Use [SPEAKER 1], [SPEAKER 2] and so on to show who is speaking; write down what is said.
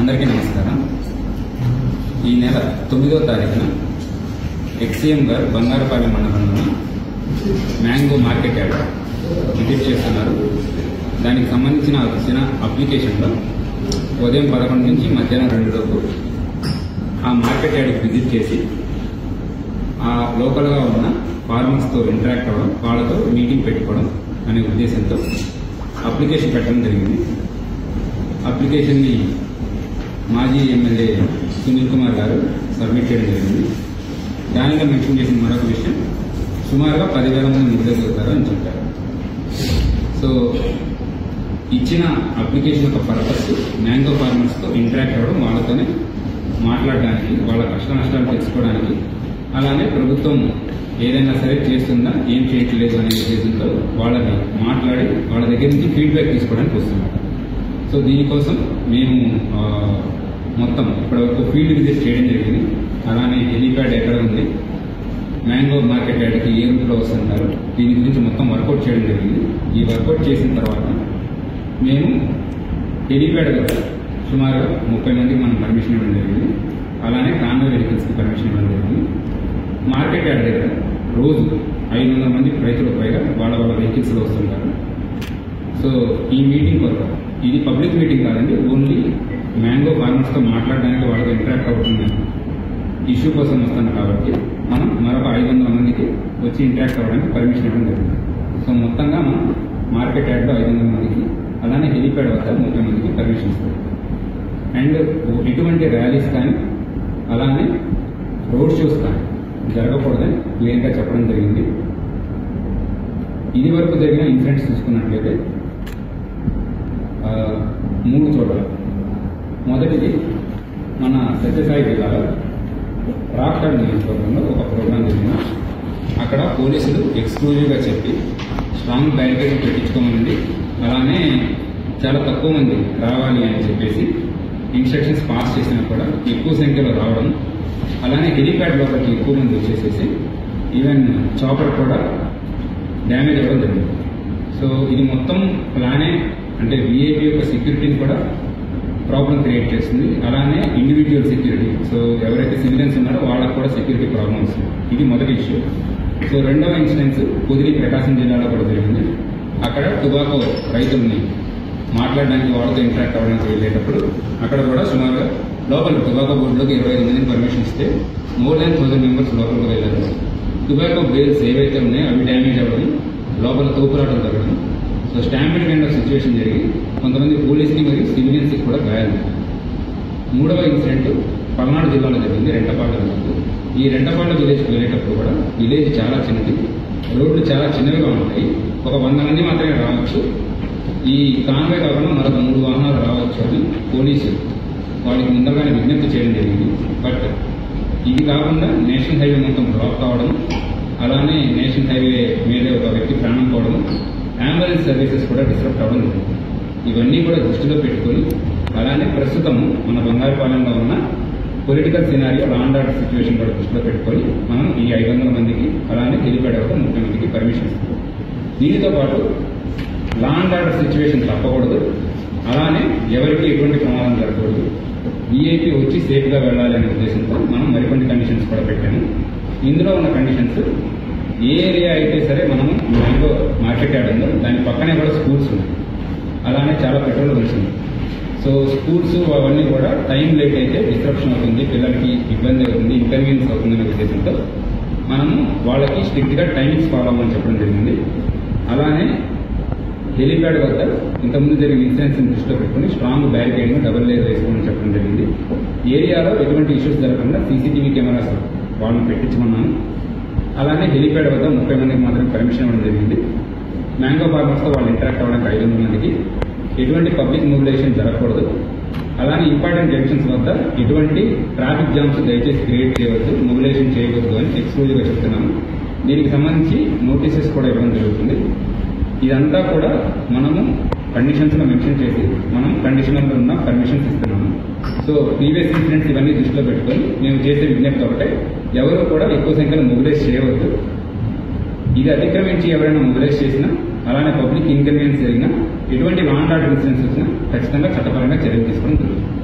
[SPEAKER 1] అందరికీ నమస్కారం. ఈ నెల 9వ తారీఖున ఎక్స్ఎం గారు బంగారపాలెం మండలంలోని మ్యాంగో మార్కెట్ యార్డ్ విజిట్ చేస్తున్నారు. దానికి సంబంధించిన వచ్చిన అప్లికేషన్లో ఉదయం 11 నుంచి మధ్యాహ్నం 2 లోపు ఆ మార్కెట్ యార్డ్కి విజిట్ చేసి ఆ లోకల్గా ఉన్న ఫార్మర్స్తో ఇంటరాక్ట్ అవ్వడం, వాళ్ళతో మీటింగ్ పెట్టుకోవడం అనే ఉద్దేశంతో అప్లికేషన్ పెట్టడం జరిగింది. అప్లికేషన్ని మాజీ ఎమ్మెల్యే సునీల్ కుమార్ గారు సబ్మిట్ చేయడం జరిగింది. దానిలో మెన్షన్ చేసిన మరొక విషయం, సుమారుగా 10,000 మంది నిరుద్యోగుతారు అని చెప్పారు. సో ఇచ్చిన అప్లికేషన్ యొక్క పర్పస్ మ్యాంగో ఫార్మర్స్తో ఇంటరాక్ట్ అవ్వడం, వాళ్ళతోనే మాట్లాడడానికి, వాళ్ళ కష్ట నష్టాలు తెలుసుకోవడానికి, అలానే ప్రభుత్వం ఏదైనా సరే చేస్తుందా, ఏం చేయట్లేదు అనే ఉద్దేశంతో వాళ్ళని మాట్లాడి వాళ్ళ దగ్గర నుంచి ఫీడ్బ్యాక్ తీసుకోవడానికి వస్తున్నారు. సో దీనికోసం మేము మొత్తం ఇప్పటివరకు ఫీల్డ్ విజిట్ చేయడం జరిగింది. అలానే హెలీప్యాడ్ ఎక్కడ ఉంది, మ్యాంగో మార్కెట్ యార్డ్కి ఏ రూట్లో వస్తుంటారు, దీని గురించి మొత్తం వర్కౌట్ చేయడం జరిగింది. ఈ వర్కౌట్ చేసిన తర్వాత మేము హెలీప్యాడ్ దగ్గర సుమారు 30 మందికి మనం పర్మిషన్ ఇవ్వడం జరిగింది. అలానే కాన్వే వెహికల్స్కి పర్మిషన్ ఇవ్వడం జరిగింది. మార్కెట్ యార్డ్ దగ్గర రోజు 500 మంది రైతులకు పైగా వాళ్ళ వెహికల్స్లో వస్తుంటారు. సో ఈ మీటింగ్ కొరకు, ఇది పబ్లిక్ మీటింగ్ కాదండి, ఓన్లీ మ్యాంగో ఫార్మర్స్తో మాట్లాడడానికి, వాళ్ళతో ఇంటరాక్ట్ అవుతుంది ఇష్యూ కోసం వస్తాను కాబట్టి మనం మరొక 500 మందికి వచ్చి ఇంటరాక్ట్ అవ్వడానికి పర్మిషన్ ఇవ్వడం జరిగింది. సో మొత్తంగా మనం మార్కెట్ యార్డ్లో 500 మందికి, అలానే హెలీప్యాడ్ వద్ద 30 మందికి పర్మిషన్ ఇస్తాం. అండ్ ఎటువంటి ర్యాలీస్ కానీ అలానే రోడ్ షోస్ కానీ జరగకూడదని క్లియర్గా చెప్పడం జరిగింది. ఇది వరకు జరిగిన ఇన్సిడెంట్స్ చూసుకున్నట్లయితే 3 చోట్ల. మొదటిది మన సత్యసాయి జిల్లాలో రాప్తాడ్ నియోజకవర్గంలో ఒక ప్రోగ్రాం జరిగింది. అక్కడ పోలీసులు ఎక్స్క్లూజివ్గా చెప్పి స్ట్రాంగ్ బ్యారికేడ్ పెట్టించుకోమని, అలానే చాలా తక్కువ మంది రావాలి అని చెప్పేసి ఇన్స్ట్రక్షన్స్ పాస్ చేసినా కూడా ఎక్కువ సంఖ్యలో రావడం, అలానే హెలీప్యాడ్ లోపలికి ఎక్కువ మంది వచ్చేసేసి ఈవెన్ చాపర్ కూడా డ్యామేజ్ అవ్వడం జరిగింది. సో ఇది మొత్తం ప్లానే, అంటే విఐపి యొక్క సెక్యూరిటీని కూడా ప్రాబ్లం క్రియేట్ చేస్తుంది. అలానే ఇండివిజువల్ సెక్యూరిటీ, సో ఎవరైతే సివిలియన్స్ ఉన్నారో వాళ్ళకు కూడా సెక్యూరిటీ ప్రాబ్లం వస్తుంది. ఇది మొదటి ఇష్యూ. సో రెండవ ఇన్సిడెన్స్ పొదిలి ప్రకాశం జిల్లాలో కూడా జరిగింది. అక్కడ టుబాకో రైతుల్ని మాట్లాడడానికి, వాళ్ళతో ఇంటరాక్ట్ అవ్వడానికి వెళ్ళేటప్పుడు అక్కడ కూడా సుమారుగా లోపల టుబాకో బోర్డులోకి 25 మందిని పర్మిషన్ ఇస్తే మోర్ దాన్ 1000 మెంబర్స్ లోపలికి వెళ్ళారు. టుబాకో బేల్స్ ఏవైతే ఉన్నాయో అవి డ్యామేజ్ అవ్వడం, లోపల తోపులాటలు తగ్గడం, so stampede kind of situation జరిగి కొంతమంది పోలీసుకి మరియు సివిలియన్స్కి కూడా గాయాలు. మూడవ ఇన్సిడెంట్ పల్నాడు జిల్లాలో జరిగింది, రెంటపాట విలేజ్. ఈ రెంటపాట విలేజ్కి వెళ్ళేటప్పుడు కూడా విలేజ్ చాలా చిన్నది, రోడ్లు చాలా చిన్నవిగా ఉంటాయి. ఒక 100 మంది మాత్రమే రావచ్చు. ఈ కాన్వే కాకుండా మరొక 3 వాహనాలు రావచ్చు అని పోలీసు వాళ్ళకి ముందుగానే విజ్ఞప్తి చేయడం జరిగింది. బట్ ఇది కాకుండా నేషనల్ హైవే మొత్తం బ్లాక్ కావడం, అలానే నేషనల్ హైవే మీదే ఒక వ్యక్తి ప్రాణం పోవడం, అంబులెన్స్ సర్వీసెస్ కూడా డిస్టర్బ్ అవ్వడం జరిగింది. ఇవన్నీ కూడా దృష్టిలో పెట్టుకొని, అలానే ప్రస్తుతం మన బంగారపాలెంలో ఉన్న political scenario, law and order situation కూడా దృష్టిలో పెట్టుకొని మనం ఈ 500 మందికి, అలానే హెలీప్యాడ్ వద్ద 30 మందికి పర్మిషన్ ఇస్తాం. దీనితో పాటు లా అండ్ ఆర్డర్ సిచ్యువేషన్ తప్పకూడదు, అలానే ఎవరికి ఎటువంటి ప్రమాదం జరగకూడదు, విఐపి వచ్చి సేఫ్గా వెళ్ళాలి అనే ఉద్దేశంతో మనం మరికొన్ని కండిషన్స్ కూడా పెట్టాము. ఇందులో ఉన్న కండిషన్స్, ఏ ఏరియా అయితే సరే మనము మ్యాంగో మార్కెట్ యార్డ్ ఉందో దాని పక్కనే కూడా స్కూల్స్ ఉన్నాయి, అలానే చాలా పెట్రోల్ బంక్స్ ఉన్నాయి. సో స్కూల్స్ అవన్నీ కూడా టైం లేట్ అయితే డిస్ట్రప్షన్ అవుతుంది, పిల్లలకి ఇబ్బంది అవుతుంది, ఇన్కన్వీనియన్స్ అవుతుందనే ఉద్దేశంతో మనము వాళ్ళకి స్ట్రిక్ట్గా టైమింగ్స్ ఫాలో అవ్వమని చెప్పడం జరిగింది. అలానే హెలీప్యాడ్ వద్ద ఇంతకుముందు జరిగిన ఇన్సిడెంట్స్ని దృష్టిలో పెట్టుకుని స్ట్రాంగ్ బ్యారికేడ్ని డబుల్ లేయర్ వేసుకోమని చెప్పడం జరిగింది. ఏరియాలో ఎటువంటి ఇష్యూస్ జరగకుండా సీసీటీవీ కెమెరాస్ వాళ్ళని పెట్టించమన్నాను. అలానే హెలీప్యాడ్ వద్ద 30 మందికి మాత్రం పర్మిషన్ ఇవ్వడం జరిగింది. మ్యాంగో ఫార్మర్స్తో వాళ్ళు ఇంటరాక్ట్ అవ్వడానికి 500 మందికి, ఎటువంటి పబ్లిక్ మొబిలైజేషన్ జరగకూడదు. అలానే ఇంపార్టెంట్ జంక్షన్స్ వద్ద ఎటువంటి ట్రాఫిక్ జామ్స్ దయచేసి క్రియేట్ చేయవద్దు, మొబిలైజేషన్ చేయవద్దు అని ఎక్స్క్లూజివ్గా చెప్తున్నాను. దీనికి సంబంధించి నోటీసెస్ కూడా ఇవ్వడం జరుగుతుంది. ఇదంతా కూడా మనము కండిషన్స్లో మెన్షన్ చేసి మనం కండిషనల్లో ఉన్న పర్మిషన్స్ ఇస్తున్నాము. సో ప్రీవియస్ ఇన్సిడెంట్స్ ఇవన్నీ దృష్టిలో పెట్టుకొని మేము చేసే విజ్ఞప్తి ఒకటే, ఎవరు కూడా ఎక్కువ సంఖ్యలో మొబిలైజ్ చేయవద్దు. ఇది అతిక్రమించి ఎవరైనా మొబిలైజ్ చేసినా, అలానే పబ్లిక్ ఇన్కన్వీనియన్స్ జరిగినా, ఎటువంటి లా అండ్ ఆర్డర్ ఇన్సిడెంట్స్ వచ్చినా ఖచ్చితంగా చట్టపరంగా చర్యలు తీసుకోవడం జరుగుతుంది.